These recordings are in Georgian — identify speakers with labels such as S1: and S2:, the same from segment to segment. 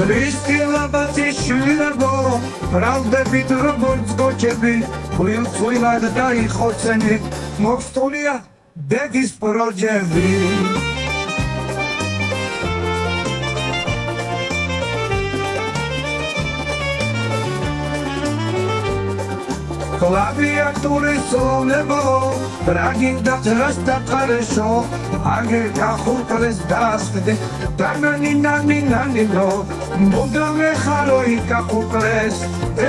S1: ქრისტიანობის შვილებო, ბრალდებით როგორც გოჩები, წყვილად დაიხოცენი, მოგსწულია დედის პროჯები. Klaviatury są nebo, braginda wzrasta kareszo, agę kachutales dasty, tanani no, budame haroi kachutles,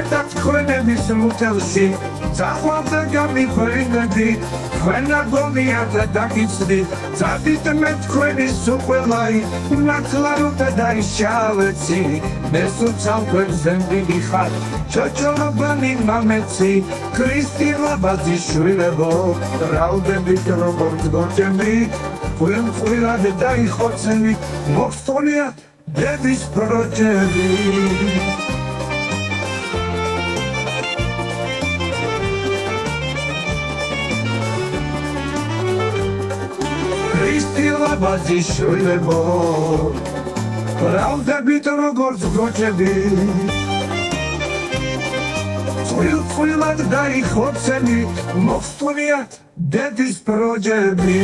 S1: tak kwene mislutelsi, zachłapę gami perinedi, kwena gomia dla dakicdi, zabite met kwene supelaj, na klaruta daj szaleci, nesu całkiem zębi chat, cioczolobani mameci, ქრისტიანობის შვილებო, ბრალდებით როგორც გოჩები, წყვილად დაიხოცენი, მოგსწონიათ დედის პროჯები. ქრისტიანობის შვილებო, ბრალდებით როგორც გოჩები, წყვილად დაიხოცენი, მოგსწონიათ დედის პროჯები.